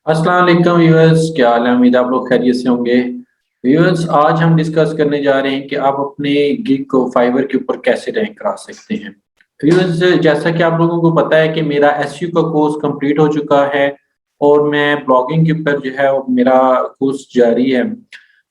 अस्सलाम वालेकुम व्यूअर्स, क्या हाल है? उम्मीद है आप लोग खैरियत से होंगे। व्यूअर्स, आज हम डिस्कस करने जा रहे हैं कि आप अपने गिग को फाइवर के ऊपर कैसे रैंक करा सकते हैं। व्यूअर्स, जैसा कि आप लोगों को पता है कि मेरा एसईओ का कोर्स कंप्लीट हो चुका है और मैं ब्लॉगिंग के ऊपर जो है वो मेरा कोर्स जारी है।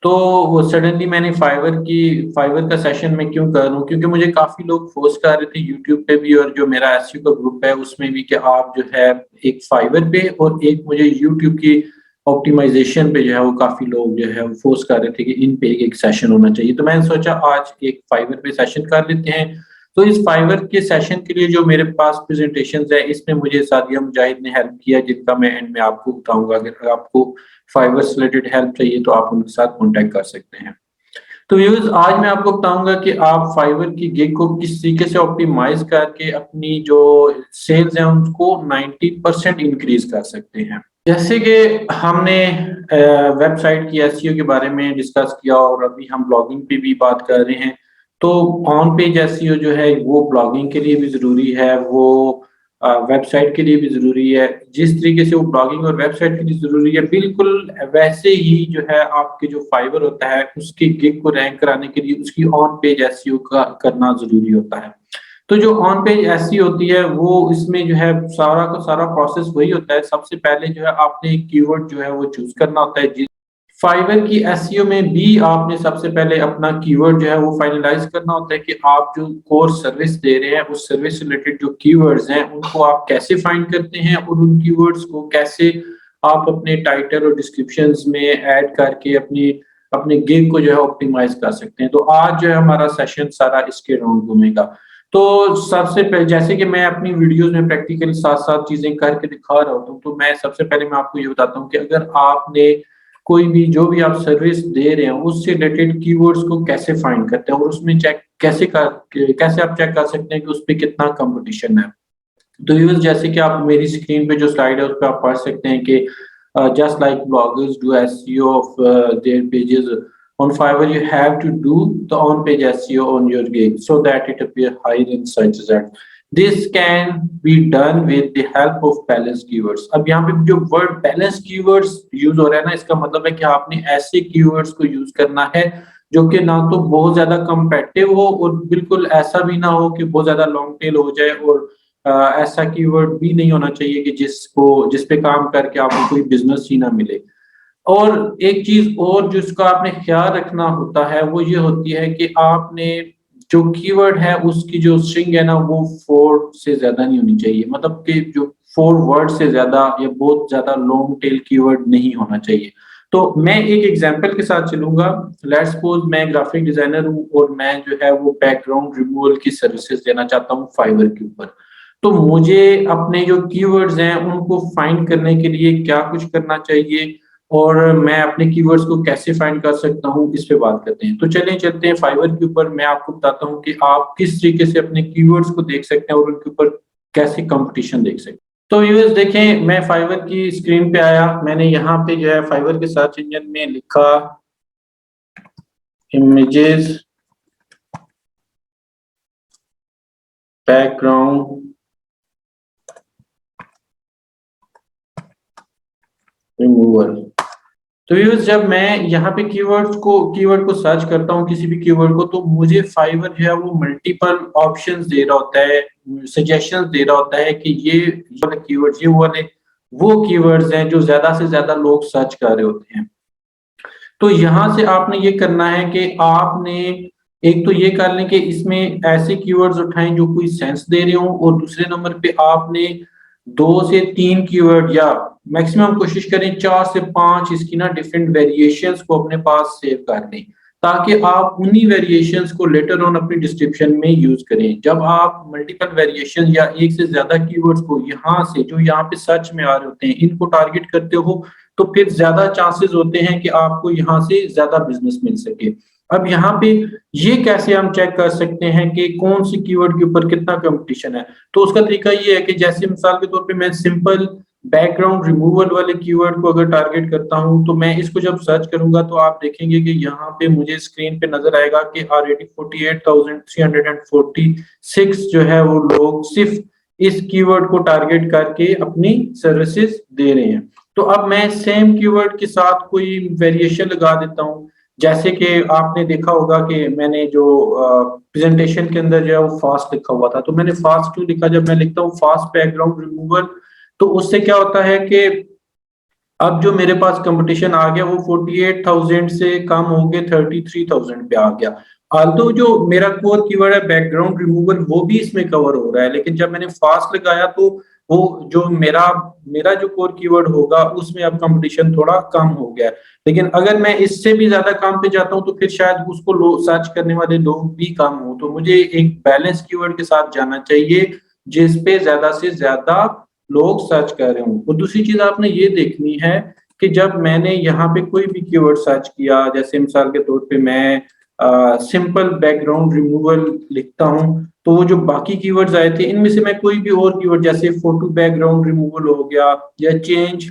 तो वो सडनली मैंने फाइवर का सेशन मैं क्यों कर रहा हूँ, क्योंकि मुझे काफ़ी लोग फ़ोर्स कर रहे थे यूट्यूब पे भी और जो मेरा एसईओ का ग्रुप है उसमें भी कि आप जो है एक फाइवर पे और एक मुझे यूट्यूब की ऑप्टिमाइज़ेशन पे जो है वो काफ़ी लोग जो है वो फ़ोर्स कर रहे थे कि इन पे एक सेशन होना चाहिए। तो मैंने सोचा आज एक फाइवर पे सेशन कर लेते हैं। तो इस फाइवर के सेशन के लिए जो मेरे पास प्रेज़ेंटेशंस है, इसमें मुझे सादिया मुजाहिद ने हेल्प किया, जिनका मैं एंड में आपको बताऊँगा। अगर आपको फाइवर से रिलेटेड हेल्प चाहिए तो आप उनके साथ कॉन्टैक्ट कर सकते हैं। तो व्यूअर्स, आज मैं आपको बताऊँगा कि आप फाइवर की गिग को किस तरीके से ऑप्टिमाइज़ करके अपनी जो सेल्स हैं उनको 90% इंक्रीज़ कर सकते हैं। जैसे कि हमने वेबसाइट की एसईओ के बारे में डिस्कस किया और अभी हम ब्लॉगिंग पे भी बात कर रहे हैं। तो ऑन पेज एसईओ जो है वो ब्लॉगिंग के लिए भी ज़रूरी है, वो वेबसाइट के लिए भी ज़रूरी है। जिस तरीके से वो ब्लॉगिंग और वेबसाइट के लिए ज़रूरी है, बिल्कुल वैसे ही जो है आपके जो फाइवर होता है उसकी गिग को रैंक कराने के लिए उसकी ऑन पेज एसईओ का करना ज़रूरी होता है। तो जो ऑन पेज एसईओ होती है वो इसमें जो है सारा का सारा प्रोसेस वही होता है। सबसे पहले जो है आपने एक कीवर्ड जो है वो चूज़ करना होता है। जि फाइवर की एसईओ में भी आपने सबसे पहले अपना कीवर्ड जो है वो फाइनलाइज़ करना होता है कि आप जो कोर सर्विस दे रहे हैं, उस सर्विस से रिलेटेड जो कीवर्ड्स हैं, उनको आप कैसे फाइंड करते हैं और उन कीवर्ड्स को कैसे आप अपने टाइटल और डिस्क्रिप्शंस में ऐड करके अपनी अपने गिग को जो है ऑप्टिमाइज़ कर सकते हैं। तो आज जो है हमारा सेशन सारा इसके अराउंड घूमेगा। तो सबसे पहले जैसे कि मैं अपनी वीडियोज़ में प्रैक्टिकली साथ-साथ चीज़ें करके दिखा रहा होता हूँ, तो मैं सबसे पहले मैं आपको ये बताता हूँ कि अगर आपने कोई भी जो भी आप सर्विस दे रहे हैं, उससे रिलेटेड कीवर्ड्स को कैसे फाइंड करते हैं और उसमें चेक कैसे आप चेक कर सकते हैं कि उसपे कितना कॉम्पिटिशन है। तो व्यूअर्स, जैसे कि आप मेरी स्क्रीन पे जो स्लाइड है, उसपे आप पढ़ सकते हैं कि just like bloggers do SEO of their pages on Fiverr, you have to do the on-page SEO on your gig so that it appear higher in search results. This can be done with the help of balanced keywords. अब यहाँ पे जो word balance keywords use हो रहा है ना, इसका मतलब है कि आपने ऐसे कीवर्ड्स को यूज करना है जो कि ना तो बहुत ज्यादा कम्पेटिटिव हो और बिल्कुल ऐसा भी ना हो कि बहुत ज्यादा लॉन्ग टेल हो जाए, और ऐसा कीवर्ड भी नहीं होना चाहिए कि जिस पे काम करके आपको कोई बिजनेस ही ना मिले। और एक चीज और जिसका आपने ख्याल रखना होता है वो ये होती है कि आपने जो कीवर्ड है उसकी जो स्ट्रिंग है ना वो 4 से ज्यादा नहीं होनी चाहिए, मतलब कि जो 4 वर्ड से ज्यादा या बहुत ज्यादा लॉन्ग टेल कीवर्ड नहीं होना चाहिए। तो मैं एक एग्जांपल के साथ चलूंगा। लेट्स सपोज मैं ग्राफिक डिजाइनर हूँ और मैं जो है वो बैकग्राउंड रिमूवल की सर्विसेज देना चाहता हूँ फाइवर के ऊपर। तो मुझे अपने जो कीवर्ड्स हैं उनको फाइंड करने के लिए क्या कुछ करना चाहिए और मैं अपने कीवर्ड्स को कैसे फाइंड कर सकता हूँ, इस पे बात करते हैं। तो चलिए चलते हैं फाइवर के ऊपर। मैं आपको बताता हूँ कि आप किस तरीके से अपने कीवर्ड्स को देख सकते हैं और उनके ऊपर कैसे कंपटीशन देख सकते हैं। तो व्यूअर्स देखें, मैं फाइवर की स्क्रीन पे आया। मैंने यहाँ पे जो है फाइवर के सर्च इंजन में लिखा इमेजेस बैकग्राउंड रिमूवल। तो व्यूअर्स, जब मैं यहाँ पे कीवर्ड को सर्च करता हूँ किसी भी कीवर्ड को, तो मुझे फाइवर जो है वो मल्टीपल ऑप्शंस दे रहा होता है, सजेशंस दे रहा होता है कि ये वाले कीवर्ड्स, ये वाले वो कीवर्ड्स हैं जो ज्यादा से ज्यादा लोग सर्च कर रहे होते हैं। तो यहाँ से आपने ये करना है कि आपने एक तो ये कर लें कि इसमें ऐसे कीवर्ड्स उठाएं जो कोई सेंस दे रहे हों, और दूसरे नंबर पे आपने 2 से 3 कीवर्ड या मैक्सिमम कोशिश करें 4 से 5 इसकी ना डिफरेंट वेरिएशंस को अपने पास सेव कर लें, ताकि आप उन्हीं वेरिएशंस को लेटर ऑन अपनी डिस्क्रिप्शन में यूज करें। जब आप मल्टीपल वेरिएशन या एक से ज्यादा कीवर्ड्स को यहाँ से जो यहाँ पे सर्च में आ रहे होते हैं इनको टारगेट करते हो, तो फिर ज्यादा चांसेस होते हैं कि आपको यहाँ से ज्यादा बिजनेस मिल सके। अब यहाँ पे ये कैसे हम चेक कर सकते हैं कि कौन सी कीवर्ड के ऊपर कितना कंपटीशन है? तो उसका तरीका ये है कि जैसे मिसाल के तौर पे मैं सिंपल बैकग्राउंड रिमूवल वाले कीवर्ड को अगर टारगेट करता हूँ, तो मैं इसको जब सर्च करूंगा तो आप देखेंगे कि यहाँ पे मुझे स्क्रीन पे नजर आएगा कि ऑलरेडी 48,346 जो है वो लोग सिर्फ इस कीवर्ड को टारगेट करके अपनी सर्विसेज दे रहे हैं। तो अब मैं सेम कीवर्ड के साथ कोई वेरिएशन लगा देता हूँ। जैसे कि आपने देखा होगा कि मैंने जो प्रेजेंटेशन के अंदर जो है वो फास्ट लिखा हुआ था, तो मैंने फास्ट क्यों लिखा? जब मैं लिखता हूँ फास्ट बैकग्राउंड रिमूवल, तो उससे क्या होता है कि अब जो मेरे पास कंपटीशन आ गया वो 48,000 से कम हो के 33,000 पे आ गया। आल्दो जो मेरा कोर कीवर्ड है बैकग्राउंड रिमूवल वो भी इसमें कवर हो रहा है, लेकिन जब मैंने फास्ट लगाया तो वो जो मेरा मेरा जो कोर कीवर्ड होगा उसमें अब कंपटीशन थोड़ा कम हो गया है। लेकिन अगर मैं इससे भी ज्यादा काम पे जाता हूँ तो फिर शायद उसको सर्च करने वाले लोग भी कम हो, तो मुझे एक बैलेंस कीवर्ड के साथ जाना चाहिए जिस पे ज्यादा से ज्यादा लोग सर्च कर रहे हों। और दूसरी चीज आपने ये देखनी है कि जब मैंने यहाँ पे कोई भी कीवर्ड सर्च किया, जैसे मिसाल के तौर पे मैं सिंपल बैकग्राउंड रिमूवल लिखता हूँ, तो वो जो बाकी कीवर्ड्स आए थे इनमें से मैं कोई भी और कीवर्ड जैसे फोटो बैकग्राउंड रिमूवल हो गया या चेंज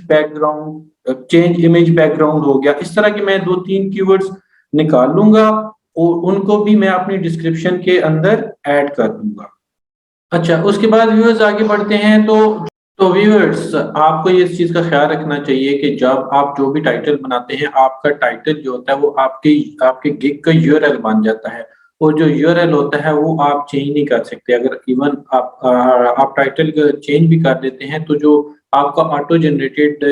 इमेज बैकग्राउंड हो गया, इस तरह के मैं 2-3 कीवर्ड्स निकाल लूंगा और उनको भी मैं अपनी डिस्क्रिप्शन के अंदर ऐड कर दूंगा। अच्छा, उसके बाद व्यूअर्स आगे बढ़ते हैं। तो व्यूअर्स आपको ये इस चीज का ख्याल रखना चाहिए कि जब आप जो भी टाइटल बनाते हैं, आपका टाइटल जो होता है वो आपके आपके गिग का यूआरएल बन जाता है, और जो यूआरएल होता है वो आप चेंज नहीं कर सकते। अगर इवन आप टाइटल चेंज भी कर देते हैं तो जो आपका ऑटो जनरेटेड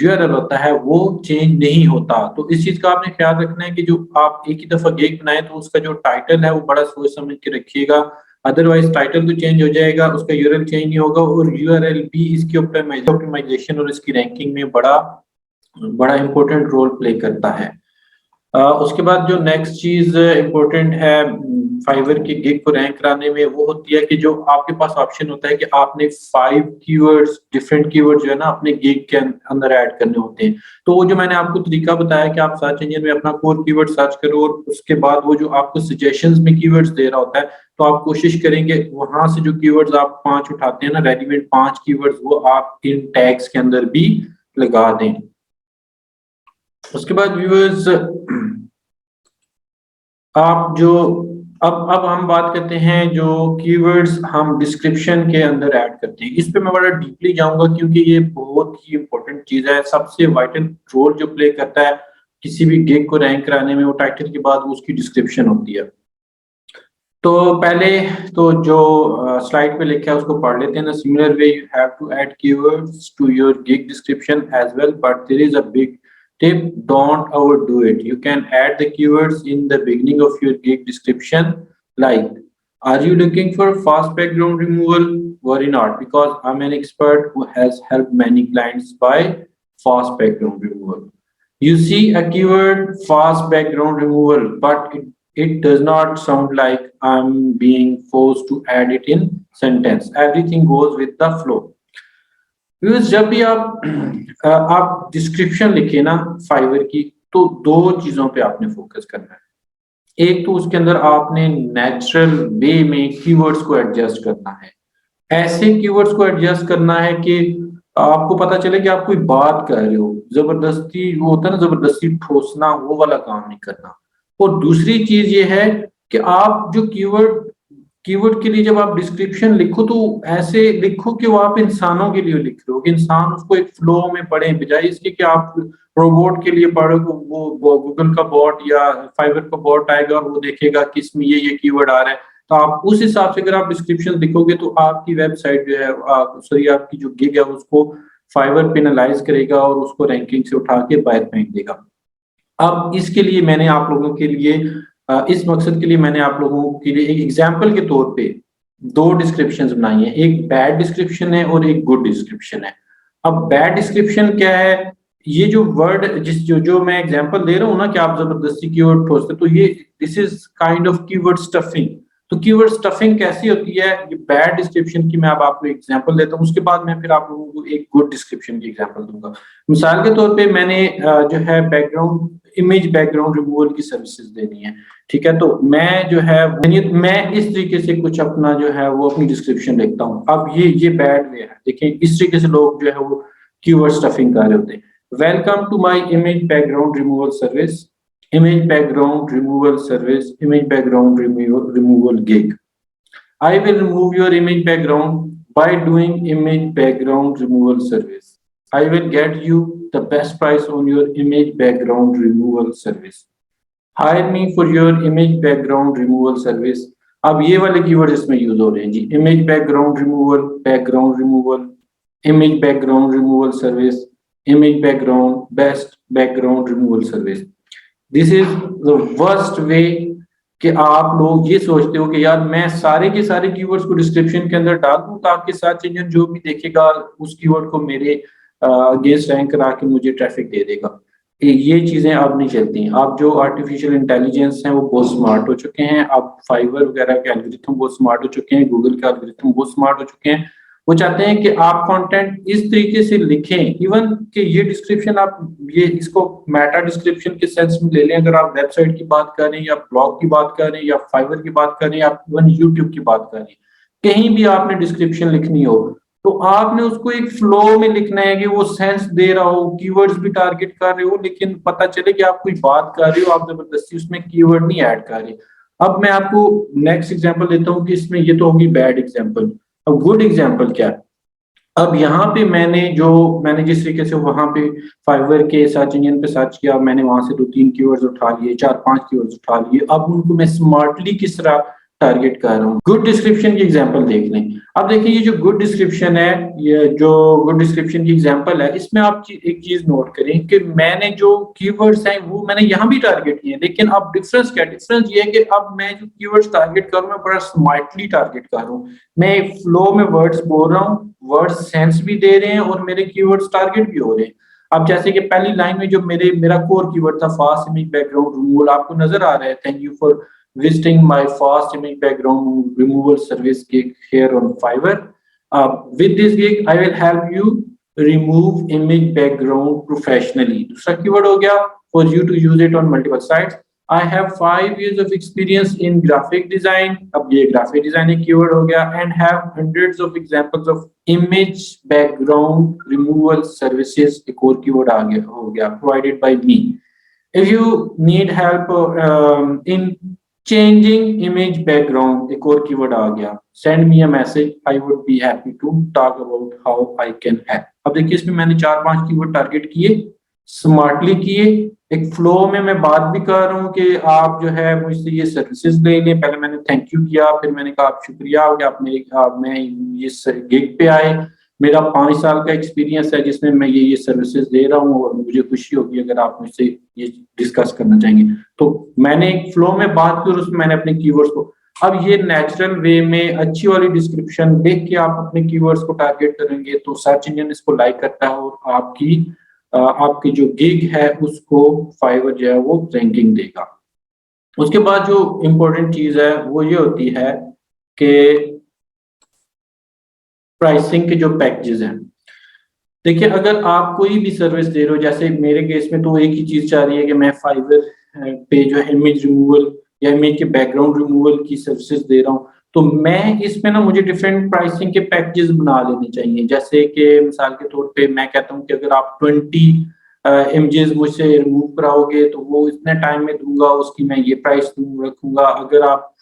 यूआरएल होता है वो चेंज नहीं होता। तो इस चीज का आपने ख्याल रखना है कि जो आप एक ही दफा गिग बनाए तो उसका जो टाइटल है वो बड़ा सोच समझ के रखिएगा, अदरवाइज टाइटल तो चेंज हो जाएगा, उसका यूआरएल चेंज नहीं होगा, और यूआरएल भी इसकी ऑप्टिमाइजेशन और इसकी रैंकिंग में बड़ा बड़ा इंपॉर्टेंट रोल प्ले करता है। उसके बाद जो नेक्स्ट चीज इम्पोर्टेंट है फाइवर की गिग को रैंक कराने में, वो होती है कि जो आपके पास ऑप्शन होता है कि आपने 5 कीवर्ड्स डिफरेंट कीवर्ड जो है ना अपने गिग के अंदर ऐड करने होते हैं। तो वो जो मैंने आपको तरीका बताया कि आप सर्च इंजन में अपना कोर कीवर्ड सर्च करो और उसके बाद वो जो आपको सजेशंस में कीवर्ड्स दे रहा होता है, तो आप कोशिश करेंगे वहां से जो कीवर्ड्स आप 5 उठाते हैं ना, रेलिवेंट 5 कीवर्ड्स, वो आप इन टैग्स के अंदर भी लगा दें। उसके बाद व्यूअर्स आप जो अब हम बात करते हैं जो कीवर्ड्स हम डिस्क्रिप्शन के अंदर ऐड करते हैं, इस पे मैं बड़ा डीपली जाऊंगा क्योंकि ये बहुत ही इंपॉर्टेंट चीज है। सबसे वाइटल रोल जो प्ले करता है किसी भी गिग को रैंक कराने में, वो टाइटल के बाद वो उसकी डिस्क्रिप्शन होती है। तो पहले तो जो स्लाइड पे लिखा है उसको पढ़ लेते हैं ना। Similar way you have to add keywords to your gig description as well, but there is a big tip: don't overdo it. You can add the keywords in the beginning of your gig description, like, are you looking for fast background removal? Worry not, because I'm an expert who has helped many clients by fast background removal. You see a keyword fast background removal, but it does not sound like I'm being forced to add it in sentence. Everything goes with the flow. Viewers जब भी आप description लिखे ना fibre की, तो 2 चीजों पे आपने फोकस करना है। एक तो उसके अंदर आपने नेचुरल वे में कीवर्ड्स को एडजस्ट करना है, ऐसे कीवर्ड्स को एडजस्ट करना है कि आपको पता चले कि आप कोई बात कर रहे हो। जबरदस्ती वो होता है ना, जबरदस्ती ठोसना, वो वाला काम नहीं करना। और दूसरी चीज ये है कि आप जो कीवर्ड कीवर्ड के लिए जब आप डिस्क्रिप्शन लिखो तो ऐसे लिखो कि वो आप इंसानों के लिए लिख रहे हो, कि इंसान उसको एक फ्लो में पढ़े, बजाय इसके कि आप रोबोट के लिए पढ़ो। वो गूगल का बॉट या फाइवर का बॉट आएगा और वो देखेगा कि इसमें ये कीवर्ड आ रहा है, तो आप उस हिसाब से अगर आप डिस्क्रिप्शन लिखोगे तो आपकी वेबसाइट जो है सॉरी आपकी जो गिग है उसको फाइवर पेनलाइज करेगा और उसको रैंकिंग से उठा के बाहर फेंक देगा। अब इसके लिए मैंने आप लोगों के लिए इस मकसद के लिए मैंने आप लोगों के लिए एक एग्जाम्पल के तौर पे 2 डिस्क्रिप्शंस बनाई है। एक बैड डिस्क्रिप्शन है और एक गुड डिस्क्रिप्शन है। अब बैड डिस्क्रिप्शन क्या है? ये जो वर्ड जो मैं एग्जांपल दे रहा हूँ ना कि आप जबरदस्ती कीवर्ड ठोसते, तो ये this is kind of keyword stuffing. तो कीवर्ड स्टफिंग कैसी होती है? ये बैड डिस्क्रिप्शन की मैं अब आपको एग्जांपल देता हूँ, उसके बाद मैं फिर आप लोगों को एक गुड डिस्क्रिप्शन की एग्जांपल दूंगा। मिसाल के तौर पे मैंने जो है इमेज बैकग्राउंड रिमूवल की सर्विसेज देनी है, ठीक है? तो मैं जो है मैं इस तरीके से कुछ अपना जो है वो अपनी डिस्क्रिप्शन लिखता हूँ। अब ये बैड वे है, देखिए इस तरीके से लोग जो है वो कीवर्ड स्टफिंग कर रहे होते हैं। Welcome to my image background removal service, image background removal service, image background removal gig. I will remove your image background by doing image background removal service. I will get you the best price on your image background removal service. Hire me for your image background removal service. अब ये वाले keyword इसमें use हो रहे हैं जी, image background removal, image background removal service, image background, best background removal service. This is the worst way कि आप लोग ये सोचते हो कि यार मैं सारे के सारे कीवर्ड्स को डिस्क्रिप्शन के अंदर डाल दूं ताकि सर्च इंजन जो भी देखेगा उस कीवर्ड को मेरे अगेंस्ट रैंक करा के मुझे ट्रैफिक दे देगा। ये चीजें अब नहीं चलती हैं। अब जो आर्टिफिशियल इंटेलिजेंस है वो बहुत स्मार्ट हो चुके हैं। अब फाइवर वगैरह के एल्गोरिथम बहुत स्मार्ट हो चुके हैं, गूगल के एल्गोरिथम बहुत स्मार्ट हो चुके हैं। वो चाहते हैं कि आप कंटेंट इस तरीके से लिखें, इवन कि ये डिस्क्रिप्शन आप ये इसको मेटा डिस्क्रिप्शन के सेंस में ले लें। अगर आप वेबसाइट की बात कर रहे हैं या ब्लॉग की बात कर रहे हैं या फाइवर की बात कर रहे हैं या इवन यूट्यूब की बात कर रहे हैं, कहीं भी आपने डिस्क्रिप्शन लिखनी हो तो आपने उसको एक फ्लो में लिखना है कि वो सेंस दे रहा हो, कीवर्ड्स भी टारगेट कर रहे हो, लेकिन पता चले कि आप कोई बात कर रहे हो, आप जबरदस्ती उसमें कीवर्ड नहीं ऐड कर रहे। अब मैं आपको नेक्स्ट एग्जांपल देता हूँ कि इसमें ये तो होगी बैड एग्जांपल। अब गुड एग्जांपल क्या है? अब यहाँ पे मैंने जिस तरीके से वहां पे फाइवर के सर्च इंजन पे सर्च किया, मैंने वहां से 2-3 कीवर्ड्स उठा लिए, 4-5 कीवर्ड्स उठा लिए। अब उनको मैं स्मार्टली किस तरह टारगेट कर रहा हूँ। गुड डिस्क्रिप्शन की एग्जांपल देख लें। अब देखिए ये जो गुड डिस्क्रिप्शन है, ये जो गुड डिस्क्रिप्शन की एग्जांपल है, इसमें आप एक चीज नोट करें कि मैंने जो कीवर्ड्स हैं वो मैंने यहाँ भी टारगेट किए, लेकिन अब डिफरेंस क्या? डिफरेंस ये है कि अब मैं जो कीवर्ड्स टारगेट कर रहा हूँ मैं बड़ा स्मार्टली टारगेट कर रहा हूँ। मैं एक फ्लो में वर्ड्स बोल रहा हूँ, वर्ड्स सेंस भी दे रहे हैं और मेरे कीवर्ड्स टारगेट भी हो रहे हैं। अब जैसे कि पहली लाइन में जो मेरा कोर कीवर्ड था फास्ट इमेज बैकग्राउंड रिमूवल, आपको नजर आ रहा है, thank you for visiting my fast image background removal service gig here on Fiverr. With this gig, I will help you remove image background professionally. दूसरा keyword हो गया for you to use it on multiple sites. I have 5 years of experience in graphic design. अब ये graphic design एक keyword हो गया and have hundreds of examples of image background removal services एक और कीवर्ड हो गया provided by me. If you need help in changing image background एक और कीवर्ड आ गया, send me a message, I would be happy to talk about how I can help. अब देखिए इसमें मैंने 4-5 कीवर्ड टारगेट किए, स्मार्टली किए, एक फ्लो में मैं बात भी कर रहा हूँ कि आप जो है मुझसे ये सर्विसेज ले लें। पहले मैंने थैंक यू किया, फिर मैंने कहा आप शुक्रिया कि मैं ये गिग पे आए, मेरा 5 साल का एक्सपीरियंस है जिसमें मैं ये सर्विसेज दे रहा हूँ और मुझे खुशी होगी अगर आप मुझसे ये डिस्कस करना चाहेंगे। तो मैंने एक फ्लो में बात की और उसमें मैंने अपने कीवर्ड्स को, अब ये नेचुरल वे में अच्छी वाली डिस्क्रिप्शन देख के आप अपने कीवर्ड्स को टारगेट करेंगे तो सर्च इंजन इसको लाइक करता है और आपकी जो गिग है उसको फाइवर जो है वो रैंकिंग देगा। उसके बाद जो इम्पोर्टेंट चीज है वो ये होती है कि प्राइसिंग के जो पैकेजेस हैं। देखिए अगर आप कोई भी सर्विस दे रहे हो, जैसे मेरे केस में तो एक ही चीज चाह रही है कि मैं फाइवर पे जो है इमेज रिमूवल या इमेज के बैकग्राउंड रिमूवल की सर्विसेज दे रहा हूँ, तो मैं इसमें ना मुझे डिफरेंट प्राइसिंग के पैकेजेस बना लेने चाहिए। जैसे कि मिसाल के तौर पे मैं कहता हूँ कि अगर आप 20 इमेजेस मुझसे रिमूव कराओगे तो वो इतने टाइम में दूंगा, उसकी मैं ये प्राइस रखूंगा। अगर आप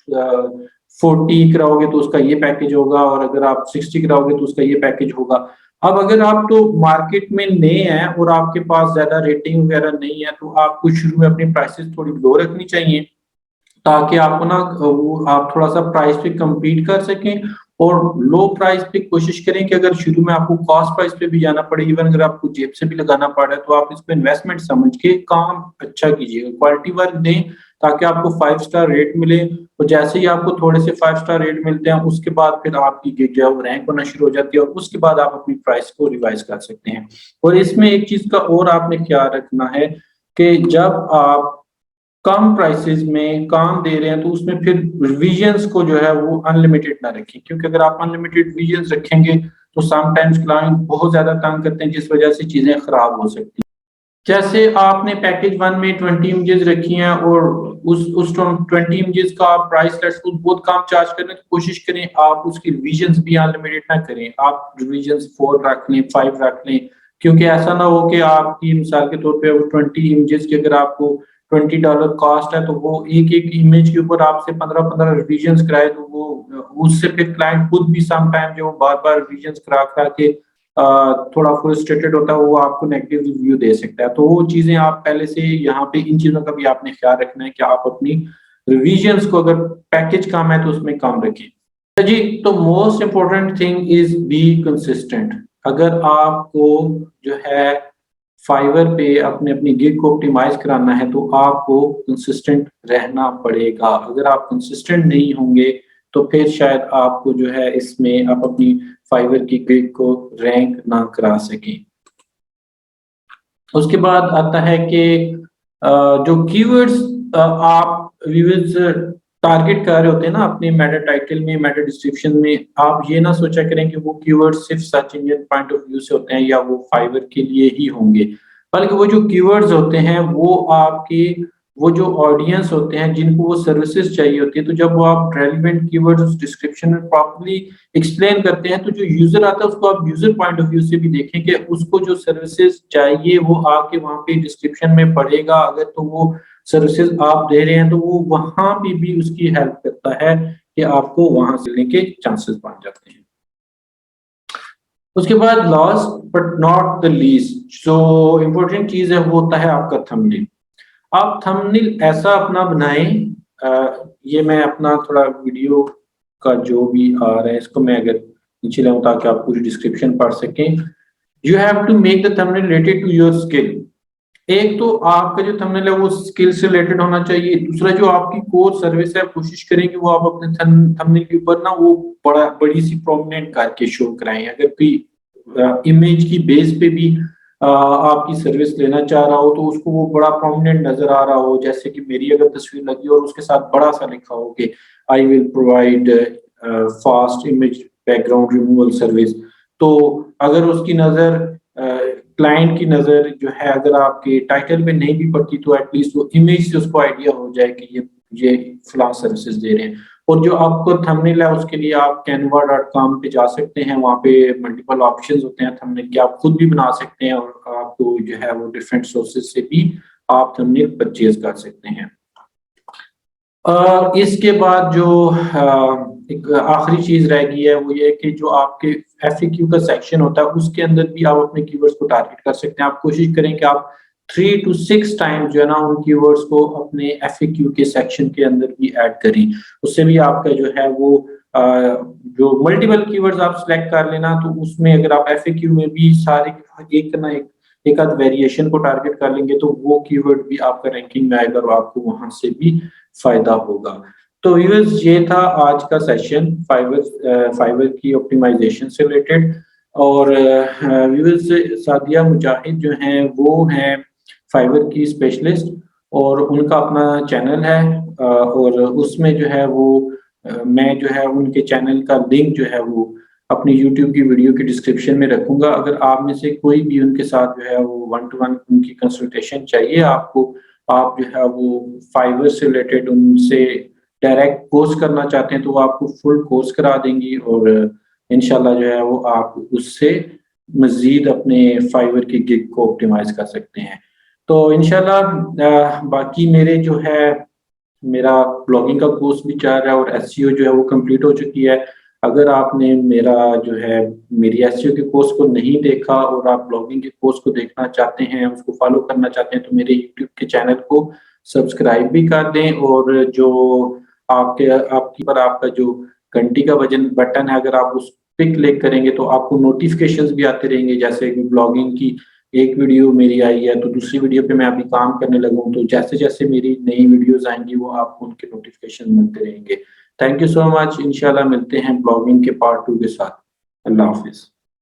40 कराओगे तो उसका ये पैकेज होगा और अगर आप 60 कराओगे तो उसका ये पैकेज होगा। अब अगर आप तो मार्केट में नए हैं और आपके पास ज्यादा रेटिंग वगैरह नहीं है तो आपको शुरू में अपनी प्राइसेस थोड़ी लो रखनी चाहिए ताकि आपको ना वो आप थोड़ा सा प्राइस पे compete कर सकें और लो प्राइस पे कोशिश करें कि अगर शुरू में आपको कॉस्ट प्राइस पे भी जाना पड़े, इवन अगर आपको जेब से भी लगाना पड़ा है तो आप इसको इन्वेस्टमेंट समझ के काम अच्छा कीजिएगा, क्वालिटी वर्क दें ताकि आपको 5 स्टार रेट मिले। और जैसे ही आपको थोड़े से 5 स्टार रेट मिलते हैं उसके बाद फिर आपकी गिग जो है वो रैंक होना शुरू हो जाती है और उसके बाद आप अपनी प्राइस को रिवाइज कर सकते हैं। और इसमें एक चीज का और आपने ख्याल रखना है कि जब आप कम प्राइसेस में काम दे रहे हैं तो उसमें फिर रिवीजन्स को जो है वो अनलिमिटेड ना रखें, क्योंकि अगर आप अनलिमिटेड रिवीजन्स रखेंगे तो समटाइम्स क्लाइंट बहुत ज्यादा तंग करते हैं जिस वजह से चीजें खराब हो सकती हैं। जैसे आपने पैकेज 1 में 20 इमेजेस रखी हैं और उस 20 इमेजेस का आप प्राइस लेट्स बहुत कम चार्ज करने की कोशिश करें, आप उसकी रिवीजन्स भी अनलिमिटेड ना करें, आप रिवीजन्स 4 रख लें, 5 रख लें, क्योंकि ऐसा ना हो कि आपकी मिसाल के तौर पे 20 इमेजेस की अगर आपको $20 कॉस्ट है तो वो एक इमेज के ऊपर आपसे 15-15 रिवीजन्स कराए तो वो उससे फिर क्लाइंट खुद भी सम टाइम जो बार बार रिवीजन्स करा करा के थोड़ा फ्रस्ट्रेटेड होता है, वो आपको नेगेटिव रिव्यू दे सकता है। तो वो चीज़ें आप पहले से यहाँ पे इन चीज़ों का भी आपने ख्याल रखना है कि आप अपनी रिविजन्स को अगर पैकेज कम है तो उसमें कम रखें। तो जी, तो most important thing is be consistent. अगर आपको जो है फाइवर पे अपने अपनी गिग को ऑप्टिमाइज़ कराना है तो आपको कंसिस्टेंट रहना पड़ेगा। अगर आप कंसिस्टेंट नहीं होंगे तो फिर शायद आपको जो है इसमें आप अपनी फाइवर की गिग को रैंक ना करा सकें। उसके बाद आता है कि जो कीवर्ड्स आप व्यूअर्स टारगेट कर रहे होते हैं ना अपने मेटा टाइटल में, मेटा डिस्क्रिप्शन में, आप ये ना सोचा करें कि वो कीवर्ड्स सिर्फ search engine point of view से होते हैं या वो फाइवर के लिए ही होंगे। बल्कि वो जो कीवर्ड्स होते हैं वो आपकी वो जो ऑडियंस होते हैं जिनको वो सर्विसेज चाहिए होती है, तो जब वो आप रेलेवेंट कीवर्ड्स उस डिस्क्रिप्शन में प्रॉपर्ली एक्सप्लेन करते हैं तो जो यूजर आता है उसको आप यूजर पॉइंट ऑफ व्यू से भी देखें कि उसको जो सर्विसेज चाहिए वो आके वहाँ पे डिस्क्रिप्शन में पढ़ेगा। अगर तो वो सर्विसेज आप दे रहे हैं तो वो वहाँ पे भी उसकी हेल्प करता है कि आपको वहाँ से लेने के चांसेस बन जाते हैं। उसके बाद last but not the least जो इम्पोर्टेंट चीज है वो होता है आपका थंबनेल। आप थंबनेल ऐसा अपना बनाएं, ये मैं अपना थोड़ा वीडियो का जो भी आ रहा है इसको मैं अगर नीचे लाऊं ताकि आप पूरी डिस्क्रिप्शन पढ़ सकें। You have to make the thumbnail related to your skill. एक तो आपका जो थंबनेल है वो स्किल से रिलेटेड होना चाहिए। दूसरा जो आपकी कोर सर्विस है कोशिश करें कि वो आप अपने थंबनेल के ऊपर ना वो बड़ी सी प्रोमिनेंट करके शो कराएं। अगर कोई इमेज की बेस पे भी आपकी सर्विस लेना चाह रहा हो तो उसको वो बड़ा प्रोमिनेंट नजर आ रहा हो, जैसे कि मेरी अगर तस्वीर लगी और उसके साथ बड़ा सा लिखा हो कि I will provide fast image background removal service. तो अगर उसकी नजर क्लाइंट की नजर जो है अगर आपके टाइटल पे नहीं भी पड़ती तो एटलीस्ट वो इमेज से उसको आइडिया हो जाए कि ये फलां सर्विसेज दे रहे हैं। और जो आपको थंबनेल है उसके लिए आप canva.com पे जा सकते हैं, वहाँ पे मल्टीपल ऑप्शंस होते हैं थंबनेल के, आप खुद भी बना सकते हैं और आपको जो है वो डिफरेंट सोर्सेज से भी आप थंबनेल परचेज कर सकते हैं। इसके बाद जो एक आखिरी चीज रह गई है वो ये कि जो आपके FAQ का सेक्शन होता है उसके अंदर भी आप अपने कीवर्ड्स को टारगेट कर सकते हैं। आप कोशिश करें कि आप 3 to 6 टाइम्स जो है ना उन कीवर्ड्स को अपने FAQ के सेक्शन के अंदर भी ऐड करें। उससे भी आपका जो है वो जो मल्टीपल कीवर्ड्स आप सिलेक्ट कर लेना तो उसमें अगर आप FAQ में भी सारे एक ना एक आध वेरिएशन को टारगेट कर लेंगे तो वो कीवर्ड भी आपका रैंकिंग में आएगा और आपको वहां से भी फायदा होगा। तो व्यूअर्स ये था आज का सेशन फाइवर की ऑप्टिमाइजेशन से रिलेटेड। और व्यूअर्स सादिया मुजाहिद जो हैं वो हैं फाइवर की स्पेशलिस्ट और उनका अपना चैनल है, और उसमें जो है वो मैं जो है उनके चैनल का लिंक जो है वो अपनी यूट्यूब की वीडियो के डिस्क्रिप्शन में रखूंगा। अगर आप में से कोई भी उनके साथ जो है वो 1 to 1 उनकी कंसल्टेशन चाहिए आपको, आप जो है वो फाइवर से रिलेटेड उनसे डायरेक्ट कोर्स करना चाहते हैं तो वो आपको फुल कोर्स करा देंगी और इंशाल्लाह जो है वो आप उससे मजीद अपने फाइवर की गिग को ऑप्टिमाइज कर सकते हैं। तो इंशाल्लाह बाकी मेरे जो है मेरा ब्लॉगिंग का कोर्स भी चल रहा है और एसईओ जो है वो कंप्लीट हो चुकी है। अगर आपने मेरा जो है मेरी एसईओ के कोर्स को नहीं देखा और आप ब्लॉगिंग के कोर्स को देखना चाहते हैं, उसको फॉलो करना चाहते हैं तो मेरे यूट्यूब के चैनल को सब्सक्राइब भी कर दें और जो आपकी पर आपका जो घंटी का बटन है अगर आप उस पे क्लिक करेंगे तो आपको नोटिफिकेशंस भी आते रहेंगे। जैसे कि ब्लॉगिंग की एक वीडियो मेरी आई है तो दूसरी वीडियो पे मैं अभी काम करने लगा हूँ, तो जैसे जैसे मेरी नई वीडियोस आएंगी वो आपको उनके नोटिफिकेशन मिलते रहेंगे। Thank you so much. इंशाल्लाह मिलते हैं ब्लॉगिंग के पार्ट 2 के साथ। अल्लाह हाफिज।